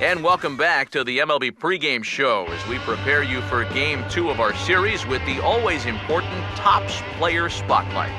And welcome back to the MLB pregame show as we prepare you for Game 2 of our series with the always important Topps Player Spotlight.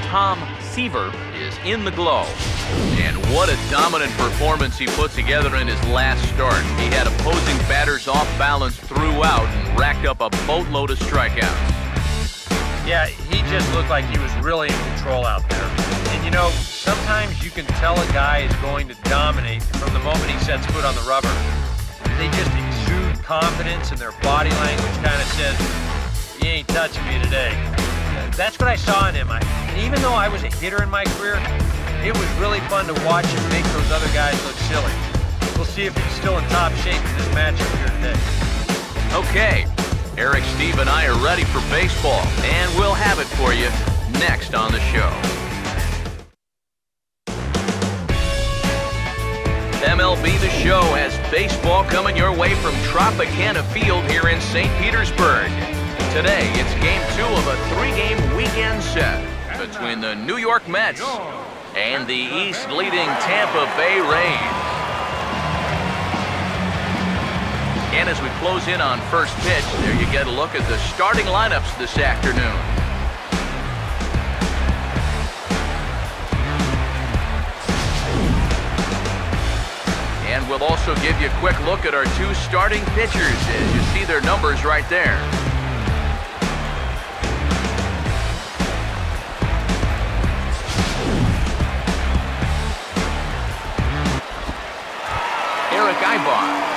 Tom Seaver is in the glow. And what a dominant performance he put together in his last start. He had opposing batters off balance throughout and racked up a boatload of strikeouts. Yeah, he just looked like he was really in control out there. And you know, sometimes you can tell a guy is going to dominate from the moment he sets foot on the rubber. They just exude confidence, and their body language kind of says, "You ain't touching me today." That's what I saw in him. And even though I was a hitter in my career, it was really fun to watch him make those other guys look silly. We'll see if he's still in top shape in this matchup here today. Okay, Eric, Steve, and I are ready for baseball, and we'll have it for you next on the show. MLB The Show has baseball coming your way from Tropicana Field here in St. Petersburg. Today, it's Game 2 of a 3-game weekend set between the New York Mets and the East-leading Tampa Bay Rays. And as we close in on first pitch, there you get a look at the starting lineups this afternoon. And we'll also give you a quick look at our two starting pitchers as you see their numbers right there.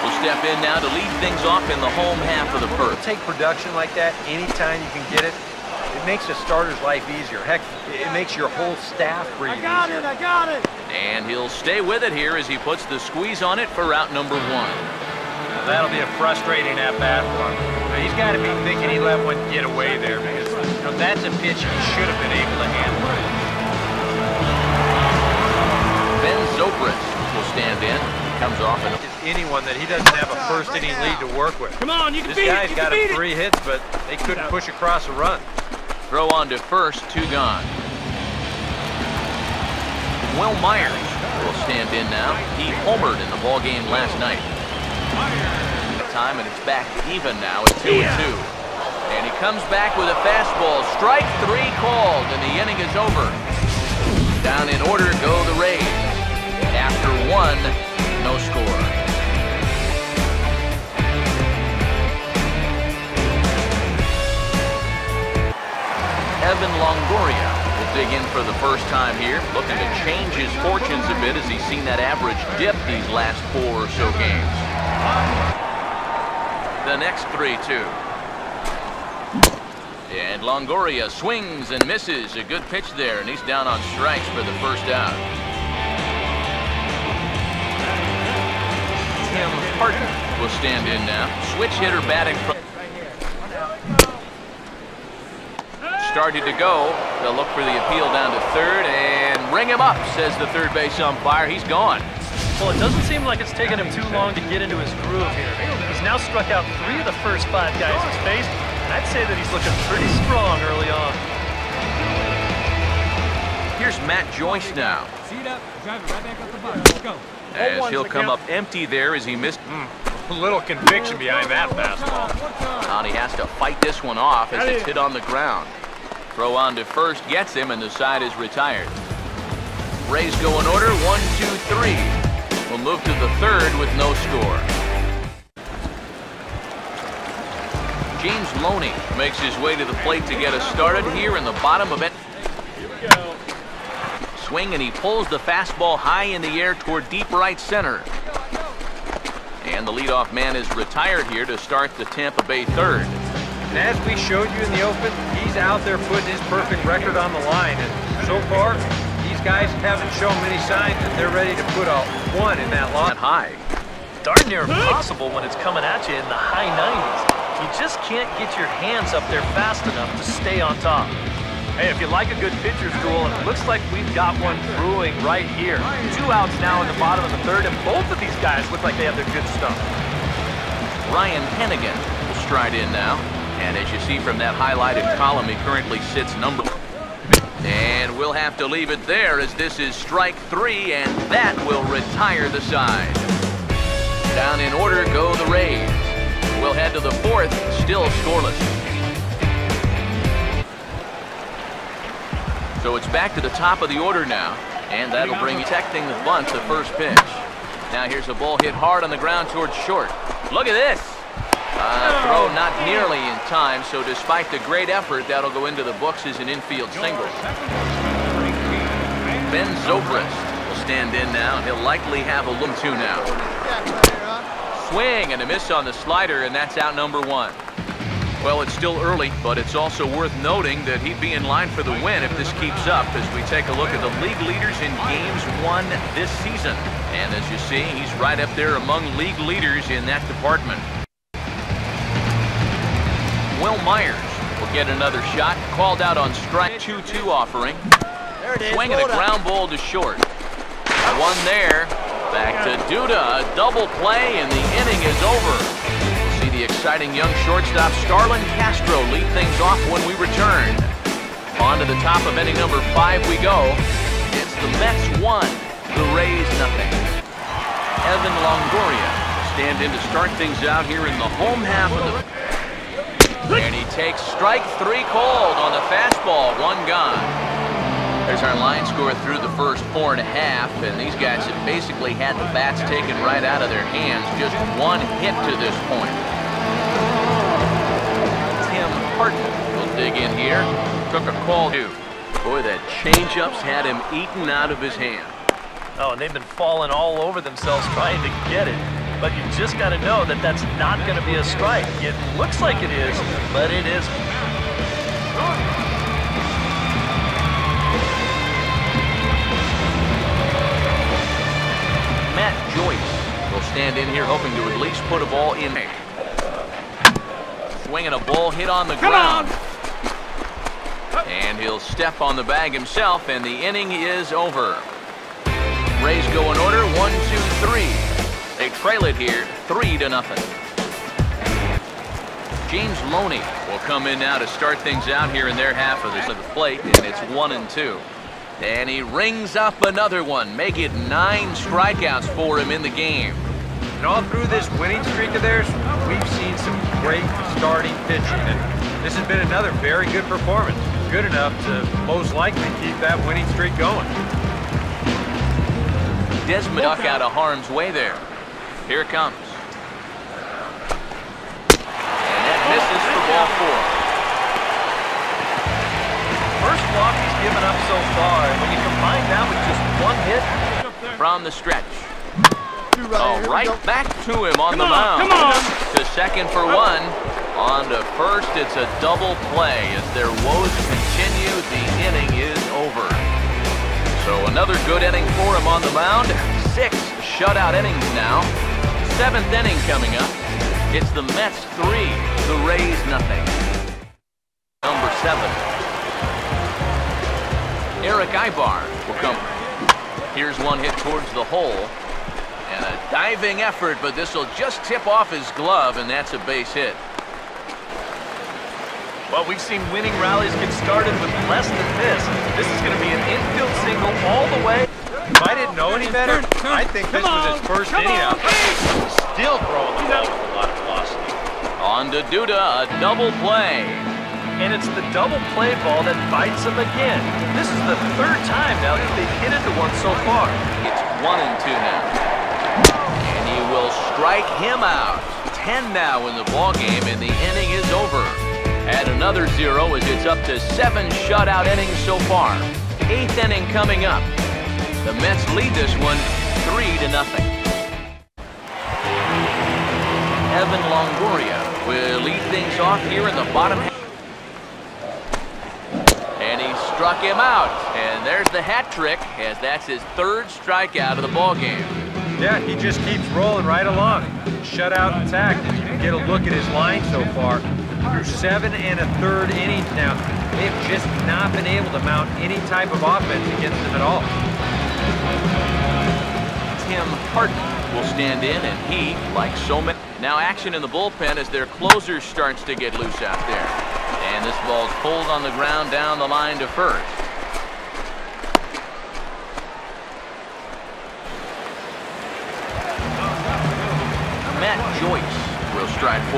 Will step in now to lead things off in the home half of the first. Take production like that anytime you can get it. It makes a starter's life easier. Heck, it makes your whole staff breathe easier. I got it! And he'll stay with it here as he puts the squeeze on it for route number 1. Well, that'll be a frustrating at-bat for him. Now, he's got to be thinking he let one get away there because that's a pitch he should have been able to handle. Ben Zobrist will stand in. Comes off and anyone that he doesn't have a first inning lead to work with. Come on, you can beat it. This guy's got 3 hits, but they couldn't push across a run. Throw on to first, 2 gone. Will Myers will stand in now. He homered in the ball game last night. Time and it's back even now at 2-2. And he comes back with a fastball. Strike 3 called, and the inning is over. Down in order go the Rays. After 1. No score. Evan Longoria will dig in for the first time here, looking to change his fortunes a bit as he's seen that average dip these last 4 or so games. The next 3-2. And Longoria swings and misses. A good pitch there, and he's down on strikes for the first out. Tim Harden will stand in now. Switch hitter batting from. Started to go. They'll look for the appeal down to third and ring him up, says the third base umpire. He's gone. Well, it doesn't seem like it's taken him too long to get into his groove here. He's now struck out 3 of the first 5 guys he's faced, and I'd say that he's looking pretty strong early on. Here's Matt Joyce now. Seat up, drive it right back up the button. Let's go. As he'll come up empty there as he missed. A little conviction behind that fastball. And he has to fight this one off as it's hit on the ground. Throw on to first gets him, and the side is retired. Rays go in order, 1, 2, 3. We'll move to the third with no score. James Loney makes his way to the plate to get us started here in the bottom of it. Here we go. Swing, and he pulls the fastball high in the air toward deep right center. And the leadoff man is retired here to start the Tampa Bay third. And as we showed you in the open, he's out there putting his perfect record on the line. And so far, these guys haven't shown many signs that they're ready to put a 1 in that line. High. Darn near impossible when it's coming at you in the high 90s. You just can't get your hands up there fast enough to stay on top. Hey, if you like a good pitcher's duel, it looks like we've got one brewing right here. 2 outs now in the bottom of the third, and both of these guys look like they have their good stuff. Ryan Hennigan will stride in now. And as you see from that highlighted column, he currently sits number. And we'll have to leave it there as this is strike 3, and that will retire the side. Down in order go the Rays. We'll head to the fourth, still scoreless. So it's back to the top of the order now, and that'll bring protecting the bunt the first pitch. Now here's a ball hit hard on the ground towards short. Look at this. Throw not nearly in time, so despite the great effort, that'll go into the books as an infield single. Ben Zobrist will stand in now, and he'll likely have a look two now. Swing and a miss on the slider, and that's out number one. Well, it's still early, but it's also worth noting that he'd be in line for the win if this keeps up as we take a look at the league leaders in games won this season. And as you see, he's right up there among league leaders in that department. Will Myers will get another shot, called out on strike. 2-2 offering. Swinging a ground ball to short. One there. Back to Duda. A double play, and the inning is over. We'll see the exciting young shortstop Starlin Castro lead things off when we return. On to the top of inning number 5 we go. It's the Mets 1, the Rays nothing. Evan Longoria will stand in to start things out here in the home half of the... And he takes strike 3 called on the fastball, 1 gone. There's our line score through the first 4.5, and these guys have basically had the bats taken right out of their hands. Just 1 hit to this point. Tim Harton will dig in here. Took a call too. Boy, that changeup's had him eaten out of his hand. Oh, and they've been falling all over themselves trying to get it. But you just got to know that that's not going to be a strike. It looks like it is, but it isn't. Matt Joyce will stand in here hoping to at least put a ball in. Swinging a ball hit on the ground. And he'll step on the bag himself, and the inning is over. Rays go in order, 1, 2, 3. They trail it here, 3-0. James Loney will come in now to start things out here in their half of the plate, and it's 1-2. And he rings up another one, make it 9 strikeouts for him in the game. And all through this winning streak of theirs, we've seen some great starting pitching, and this has been another very good performance. Good enough to most likely keep that winning streak going. Desmond duck out of harm's way there. Here it comes. And that misses for ball 4. First walk he's given up so far, and when you combine that with just 1 hit. From the stretch. Oh, right back to him on the mound. To second for 1. On to first, it's a double play. As their woes continue, the inning is over. So another good inning for him on the mound. 6 shutout innings now. 7th inning coming up. It's the Mets 3, the Rays nothing. Number 7. Eric Ibar will come. Here's one hit towards the hole. And a diving effort, but this will just tip off his glove, and that's a base hit. Well, we've seen winning rallies get started with less than this. This is going to be an infield single all the way. If I didn't know any better, I think this was his first inning out. He's still throwing the ball with a lot of velocity. On to Duda, a double play. And it's the double play ball that bites him again. This is the 3rd time now that they've hit into one so far. It's 1-2 now. And he will strike him out. 10 now in the ball game, and the inning is over. Add another 0 as it's up to 7 shutout innings so far. 8th inning coming up. The Mets lead this one 3-0. Evan Longoria will lead things off here in the bottom half. And he struck him out. And there's the hat trick, as that's his 3rd strikeout of the ball game. Yeah, he just keeps rolling right along. Shutout intact. You can get a look at his line so far. Through 7 1/3 innings now, they have just not been able to mount any type of offense against him at all. Tim Harton will stand in, and he, like so many... Now action in the bullpen as their closer starts to get loose out there. And this ball's pulled on the ground down the line to first.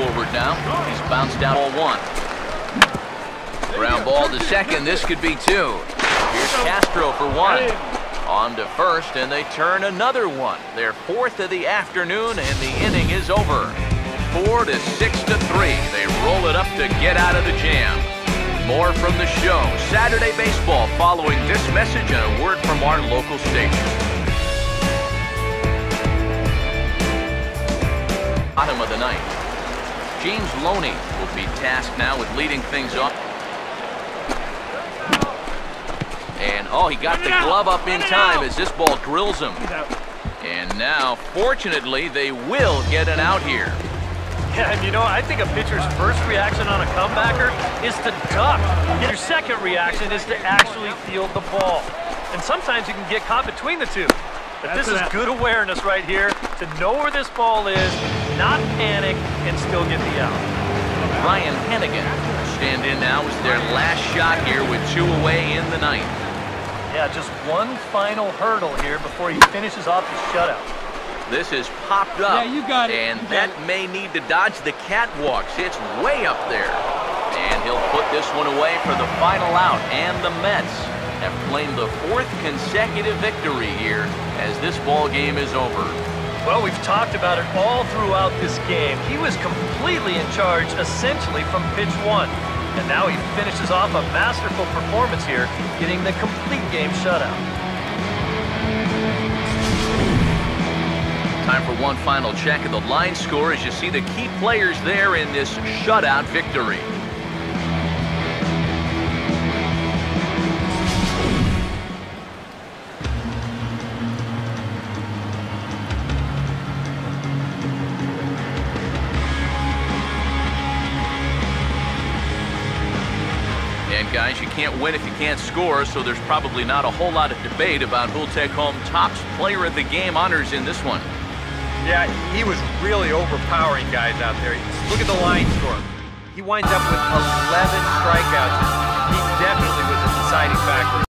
forward now. He's bounced out all one. Ground ball to second. This could be two. Here's Castro for one. On to first, and they turn another one. Their fourth of the afternoon, and the inning is over. 4 to 6 to 3. They roll it up to get out of the jam. More from the show. Saturday Baseball following this message and a word from our local station. Bottom of the ninth. James Loney will be tasked now with leading things up. And, oh, he got the glove up in time as this ball drills him. And now, fortunately, they will get an out here. Yeah, and you know, I think a pitcher's first reaction on a comebacker is to duck. Your second reaction is to actually field the ball. And sometimes you can get caught between the two. But this is good awareness right here to know where this ball is, not panic, and still get the out. Ryan Hennigan will stand in now as their last shot here with 2 away in the ninth. Yeah, just one final hurdle here before he finishes off the shutout. This is popped up, Yeah, you got it. and that may need to dodge the catwalks. It's way up there. And he'll put this one away for the final out, and the Mets have claimed the 4th consecutive victory here as this ball game is over. Well, we've talked about it all throughout this game. He was completely in charge, essentially, from pitch 1. And now he finishes off a masterful performance here, getting the complete game shutout. Time for one final check of the line score as you see the key players there in this shutout victory. And guys, you can't win if you can't score, so there's probably not a whole lot of debate about who'll take home Topps Player of the Game honors in this one. Yeah, he was really overpowering guys out there. Look at the line score. He winds up with 11 strikeouts. He definitely was a deciding factor.